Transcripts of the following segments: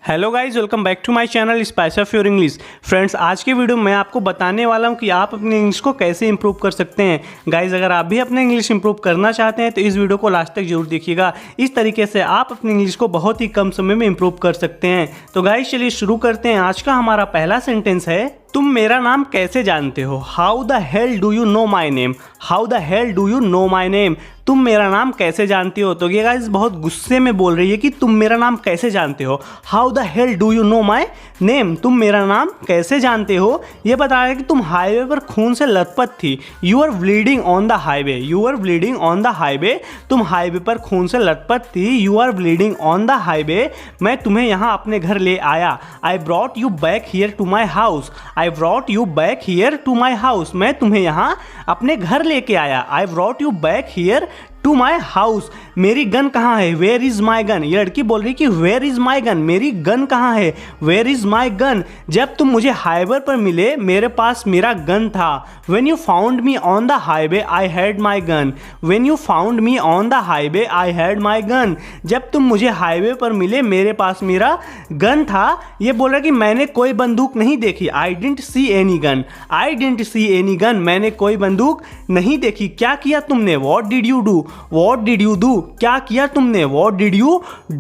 Hello guys, welcome back to my channel spice of your English. Friends, आज के video में मैं आपको बताने वाला हूं कि आप अपने इंग्लिश को कैसे इंप्रूव कर सकते हैं। गाइज, अगर आप भी अपने इंग्लिश इंप्रूव करना चाहते हैं तो इस वीडियो को लास्ट तक जरूर देखिएगा। इस तरीके से आप अपनी इंग्लिश को बहुत ही कम समय में इंप्रूव कर सकते हैं। तो गाइज, चलिए शुरू करते हैं। आज का हमारा पहला सेंटेंस है, तुम मेरा नाम कैसे जानते हो। How the hell do you know my name. How the hell do you know my name. तुम मेरा नाम कैसे जानते हो। तो ये गाइस बहुत गुस्से में बोल रही है कि तुम मेरा नाम कैसे जानते हो। How the hell do you know my name. तुम मेरा नाम कैसे जानते हो। ये बता रहा है कि तुम हाईवे पर खून से लथपथ थी। You are bleeding on the highway. You are bleeding on the highway. तुम हाईवे पर खून से लथपथ थी। You are bleeding on the highway. मैं तुम्हें यहाँ अपने घर ले आया। I brought you back here to my house. I brought you back here to my house. मैं तुम्हें यहाँ अपने घर लेके आया। I brought you back here to my house. मेरी गन कहाँ है। Where is my gun. ये लड़की बोल रही कि वेयर इज माई गन, मेरी गन कहाँ है। Where is my gun. जब तुम मुझे हाईवे पर मिले मेरे पास मेरा गन था। When you found me on the highway I had my gun. When you found me on the highway I had my gun. जब तुम मुझे हाईवे पर मिले मेरे पास मेरा गन था। ये बोल रहा कि मैंने कोई बंदूक नहीं देखी। I didn't see any gun. I didn't see any gun. मैंने कोई बंदूक नहीं देखी। क्या किया तुमने। What did you do. What did you do? क्या किया तुमने। What did you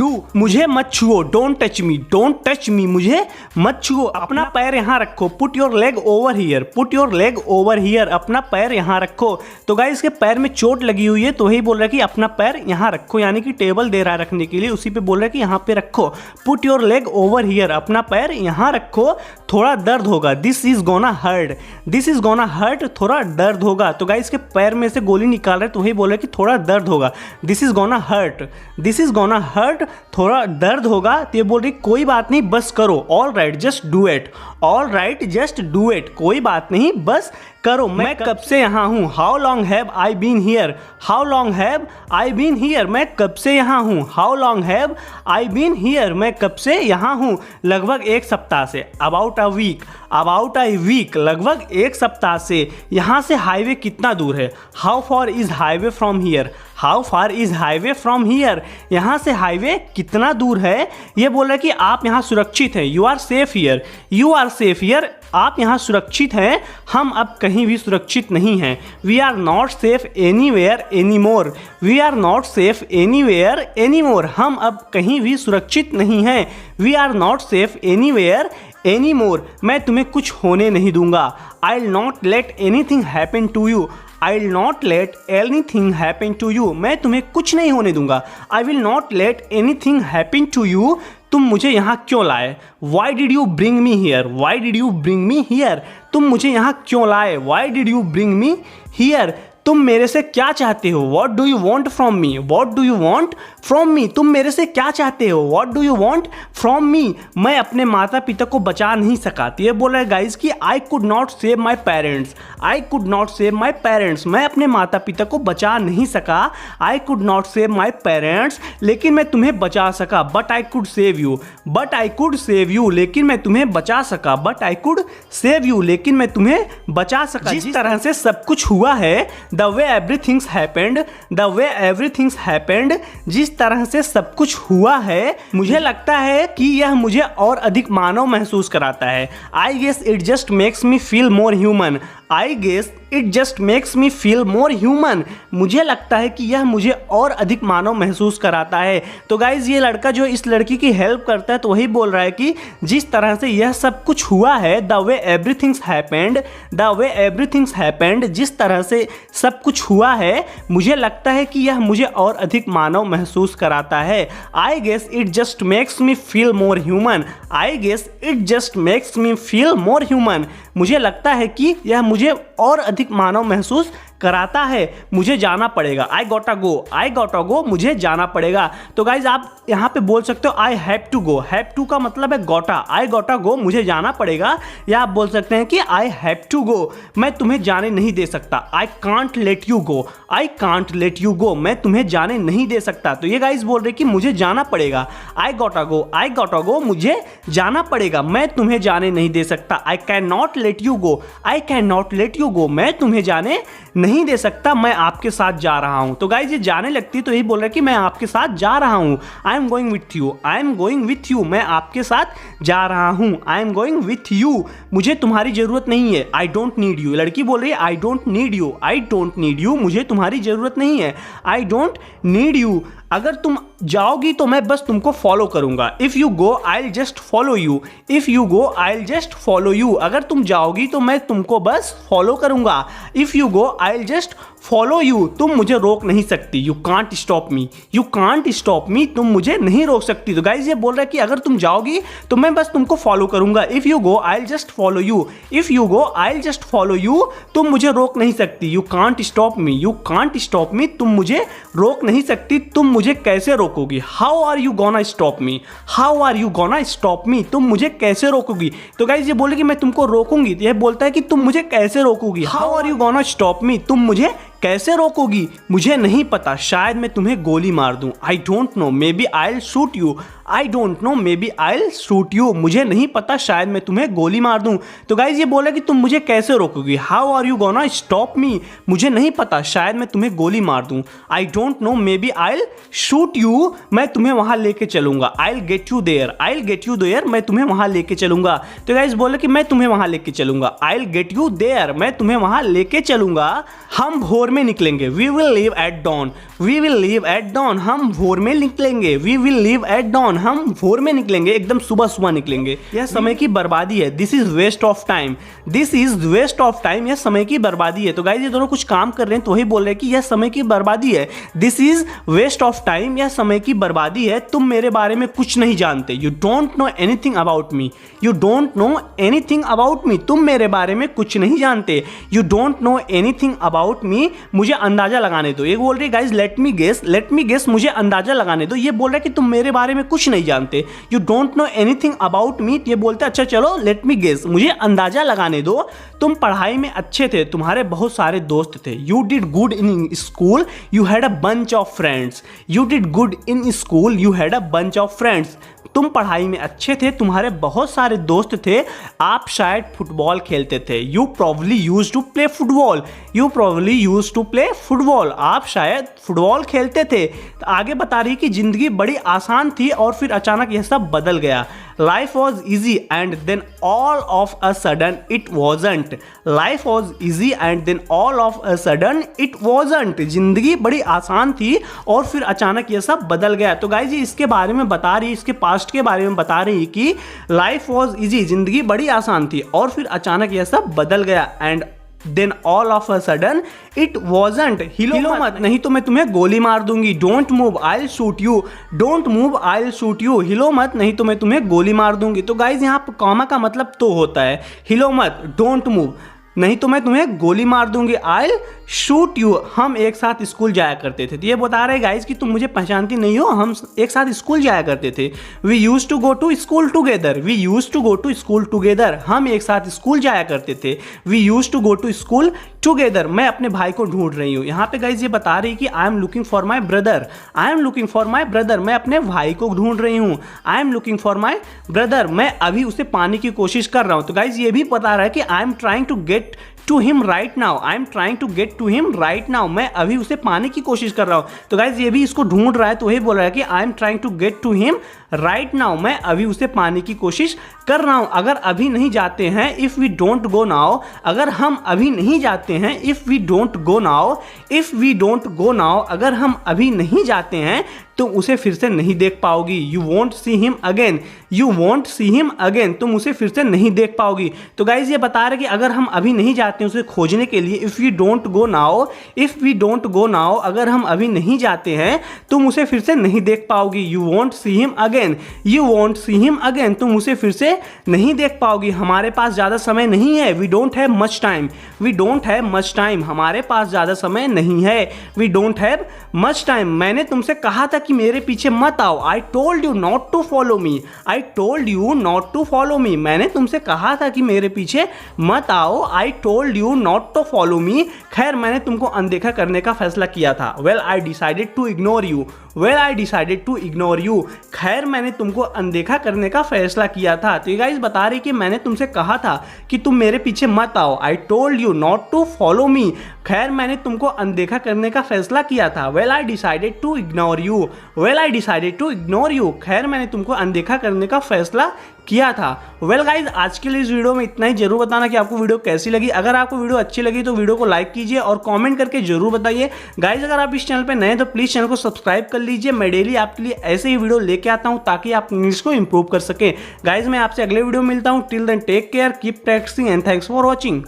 do? मुझे मत छुओ। Don't touch me. Don't touch me. मुझे मत छुओ। अपना पैर यहाँ रखो। Put your leg over here. Put your leg over here. अपना पैर यहाँ रखो। तो गाइस, इसके पैर में चोट लगी हुई है तो वही बोल रहा है कि अपना पैर यहाँ रखो, यानी कि टेबल दे रहा है रखने के लिए, उसी पे बोल रहा है कि यहाँ पे रखो। Put your leg over here. अपना पैर यहाँ रखो, थोड़ा दर्द होगा। This is gonna hurt. This is gonna hurt. थोड़ा दर्द होगा। तो गाइस, इसके पैर में से गोली निकाल रहे तो वही बोल रहा है कि थोड़ा दर्द होगा। This is gonna hurt. This is gonna hurt. थोड़ा दर्द होगा। तो ये बोल रही कोई बात नहीं, बस करो। All right just do it. All right just do it. कोई बात नहीं, बस करो। मैं कब से यहाँ हूँ। How long have I been here. How long have I been here. मैं कब से यहाँ हूँ। How long have I been here. मैं कब से यहाँ हूँ। लगभग एक सप्ताह से। About a week. About a week. लगभग एक सप्ताह से। यहाँ से हाईवे कितना दूर है। How far is highway from here. How far is highway from here. यहाँ से हाईवे कितना दूर है। ये बोल रहा है कि आप यहाँ सुरक्षित हैं। You are safe here. You are safe here. आप यहाँ सुरक्षित हैं। हम अब कहीं भी सुरक्षित नहीं हैं। We are not safe anywhere anymore. We are not safe anywhere anymore. हम अब कहीं भी सुरक्षित नहीं हैं। We are not safe anywhere anymore. मैं तुम्हें कुछ होने नहीं दूंगा। I will not let anything happen to you. I will not let anything happen to you. मैं तुम्हें कुछ नहीं होने दूंगा। I will not let anything happen to you. तुम मुझे यहाँ क्यों लाए। Why did you bring me here. Why did you bring me here. तुम मुझे यहाँ क्यों लाए। Why did you bring me here. तुम मेरे से क्या चाहते हो। What do you want from me. What do you want from me. तुम मेरे से क्या चाहते हो। What do you want from me. मैं अपने माता पिता को बचा नहीं सका। तो ये बोल रहा है गाइज कि I could not save my parents. I could not save my parents. मैं अपने माता पिता को बचा नहीं सका। I could not save my parents. लेकिन मैं तुम्हें बचा सका। But I could save you. But I could save you. लेकिन मैं तुम्हें बचा सका। But I could save you. लेकिन मैं तुम्हें बचा सका। जिस तरह से सब कुछ हुआ है। The way everything's happened, the way everything's happened, जिस तरह से सब कुछ हुआ है, मुझे लगता है कि यह मुझे और अधिक मानव महसूस कराता है। I guess it just makes me feel more human. I guess it just makes me feel more human. मुझे लगता है कि यह मुझे और अधिक मानव महसूस कराता है। तो गाइज, ये लड़का जो इस लड़की की हेल्प करता है तो वही बोल रहा है कि जिस तरह से यह सब कुछ हुआ है। The way everything's happened. The way everything's happened. जिस तरह से सब कुछ हुआ है मुझे लगता है कि यह मुझे और अधिक मानव महसूस कराता है। I guess it just makes me feel more human. I guess it just makes me feel more human. मुझे लगता है कि यह मुझे और अधिक मानव महसूस कराता है। मुझे जाना पड़ेगा। आई गोटा गो। आई गोटा गो। मुझे जाना पड़ेगा। तो गाइज, आप यहाँ पे बोल सकते हो I have to go. Have to का मतलब है गोटा। आई गोटा गो, मुझे जाना पड़ेगा। या आप बोल सकते हैं कि आई हैव टू गो। मैं तुम्हें जाने नहीं दे सकता। I can't let you go. I can't let you go. मैं तुम्हें जाने नहीं दे सकता। तो ये गाइज बोल रहे कि मुझे जाना पड़ेगा। आई गोटा गो। आई गोटा गो। मुझे जाना पड़ेगा। मैं तुम्हें जाने नहीं दे सकता। I can not let you go. I can not let you go, मैं तुम्हें जाने नहीं दे सकता, मैं आपके साथ जा रहा हूँ। तो गाइज ये जाने लगती तो यही बोल रहा है कि मैं आपके साथ जा रहा हूँ। I am going with you, I am going with you, मैं आपके साथ जा रहा हूँ। I am going with you, मुझे तुम्हारी जरूरत नहीं है। आई डोंट नीड यू, लड़की बोल रही है I don't need you, I don't need you, मुझे तुम्हारी जरूरत नहीं है। आई डोंट नीड यू, अगर तुम जाओगी तो मैं बस तुमको फॉलो करूंगा। If you go I will just follow you, if you go I will just follow you, अगर तुम जाओगी तो मैं तुमको बस फॉलो करूंगा। If you go I will just follow you, तुम मुझे रोक नहीं सकती। You can't stop me, you can't stop me, तुम मुझे नहीं रोक सकती। तो गाइज ये बोल रहा है कि अगर तुम जाओगी तो मैं बस तुमको फॉलो करूंगा। If you go I will just follow you, if you go I will just follow you, तुम मुझे रोक नहीं सकती। You can't stop me, you can't stop me, तुम मुझे रोक नहीं सकती। तुम मुझे कैसे रोकोगी? How are you gonna stop me, how are you gonna stop me, तुम मुझे कैसे रोकोगी? तो गाइज ये बोले कि मैं तुमको रोकूंगी, तो ये बोलता है कि तुम मुझे कैसे रोकोगी? How are you gonna stop me, तुम मुझे कैसे रोकोगी? मुझे नहीं पता, शायद मैं तुम्हें गोली मार दूं। I don't know, maybe I will shoot you, I don't know, maybe I will shoot you, मुझे नहीं पता, शायद मैं तुम्हें गोली मार दूं। तो गाइज ये बोला कि तुम मुझे कैसे रोकोगी? How are you gonna stop me, मुझे नहीं पता, शायद मैं तुम्हें गोली मार दूं। I don't know, maybe I will shoot you, मैं तुम्हें वहां लेके चलूंगा। I will get you there, I will get you there, मैं तुम्हें वहां लेके चलूंगा। तो गाइज बोले कि मैं तुम्हें वहां लेके चलूंगा। I will get you there, मैं तुम्हें वहां लेके चलूंगा। हम भोर में निकलेंगे। We will leave at dawn, we will leave at dawn, हम भोर में निकलेंगे। We will leave at dawn, हम भोर में निकलेंगे, एकदम सुबह सुबह निकलेंगे। यह समय की बर्बादी है। This is waste of time, this is waste of time, यह समय की बर्बादी है। तो गाइस ये दोनों कुछ काम कर रहे हैं तो वही बोल रहे हैं कि यह समय की बर्बादी है। This is waste of time, यह समय की बर्बादी है। तुम मेरे बारे में कुछ नहीं जानते। You don't know anything about me, you don't know anything about me, तुम मेरे बारे में कुछ नहीं जानते। You don't know anything about me, मुझे अंदाजा लगाने दो। ये बोल रही है गाइस लेट मी गेस, मुझे अंदाजा लगाने दो। ये बोल रहा है कि तुम मेरे बारे में कुछ नहीं जानते। You don't know anything about me, ये बोलते अच्छा चलो लेट मी गेस, मुझे अंदाजा लगाने दो। तुम पढ़ाई में अच्छे थे, तुम्हारे बहुत सारे दोस्त थे। You did good in school, you had a bunch of friends, you did good in school, you had a bunch of friends, तुम पढ़ाई में अच्छे थे, तुम्हारे बहुत सारे दोस्त थे, आप शायद फुटबॉल खेलते थे। You probably use to play football, you probably use to play football, आप शायद फुटबॉल खेलते थे। तो आगे बता रही कि जिंदगी बड़ी आसान थी और फिर अचानक यह सब बदल गया। Life was easy and then all of a sudden it wasn't. Life was easy and then all of a sudden it wasn't. जिंदगी बड़ी आसान थी और फिर अचानक ये सब बदल गया। तो गाइस ये इसके बारे में बता रही, इसके पास्ट के बारे में बता रही कि लाइफ वॉज ईजी, जिंदगी बड़ी आसान थी और फिर अचानक ये सब बदल गया। And then all of a sudden it wasn't. हिलो मत, नहीं तो मैं तुम्हें गोली मार दूंगी। Don't move I will shoot you, don't move I will shoot you, हिलो मत नहीं तो मैं तुम्हें गोली मार दूंगी। तो गाइज यहाँ पर कॉमा का मतलब तो होता है, हिलो मत, डोंट मूव नहीं तो मैं तुम्हें गोली मार दूंगी, आई विल शूट यू। हम एक साथ स्कूल जाया करते थे। तो ये बता रहे गाइज कि तुम मुझे पहचानती नहीं हो, हम एक साथ स्कूल जाया करते थे। We use to go to school together, we use to go to school together, हम एक साथ स्कूल जाया करते थे। We use to go to school together, मैं अपने भाई को ढूंढ रही हूँ। यहाँ पे गाइज ये बता रही कि I am looking for my brother, I am looking for my brother, मैं अपने भाई को ढूंढ रही हूँ। I am looking for my brother, मैं अभी उसे पाने की कोशिश कर रहा हूँ। तो गाइज ये भी बता रहा है कि I am trying to get to him right now, I am trying to get to him right now, मैं अभी उसे पाने की कोशिश कर रहा हूँ। तो गाइज ये भी इसको ढूंढ रहा है तो वही बोल रहा है कि I am trying to get to him right now, मैं अभी उसे पाने की कोशिश कर रहा हूँ। अगर अभी नहीं जाते हैं, if we don't go now, अगर हम अभी नहीं जाते हैं, if we don't go now, if we don't go now, अगर हम अभी नहीं जाते हैं तो उसे फिर से नहीं देख पाओगी। You want see him again, you want see him again, तुम उसे फिर से नहीं देख पाओगी। तो गाइज ये बता रहे कि अगर हम अभी नहीं जाते हैं उसे खोजने के लिए, if we don't go now, if we don't go now, अगर हम अभी नहीं जाते हैं तुम उसे फिर से नहीं देख पाओगी। You want see him again, you want see him again, तुम उसे फिर से नहीं देख पाओगी। हमारे पास ज़्यादा समय नहीं है। We don't have much time, we don't have much time, हमारे पास ज़्यादा समय नहीं है। We don't have much time, मैंने तुमसे कहा था कि मेरे पीछे मत आओ। I told you not to follow me, I told you not to follow me, मैंने तुमसे कहा था कि मेरे पीछे मत आओ। I told you not to follow me, खैर मैंने तुमको अनदेखा करने का फैसला किया था। Well I decided to ignore you, well I decided to ignore you. खैर मैंने तुमको अनदेखा करने का फैसला किया था। तो ये गाइस बता रही कि मैंने तुमसे कहा था कि तुम मेरे पीछे मत आओ। I told you not to follow me. खैर मैंने तुमको अनदेखा करने का फैसला किया था। Well I decided to ignore you. Well I decided to ignore you. खैर मैंने तुमको अनदेखा करने का फैसला किया था। वेल गाइज आज के लिए इस वीडियो में इतना ही। जरूर बताना कि आपको वीडियो कैसी लगी। अगर आपको वीडियो अच्छी लगी तो वीडियो को लाइक कीजिए और कमेंट करके जरूर बताइए। गाइज अगर आप इस चैनल पे नए हैं तो प्लीज चैनल को सब्सक्राइब कर लीजिए। मैं डेली आपके लिए ऐसे ही वीडियो लेके आता हूं ताकि आप इंग्लिश को इंप्रूव कर सकें। गाइज मैं आपसे अगले वीडियो में मिलता हूं। Till then take care, keep practising and thanks for watching.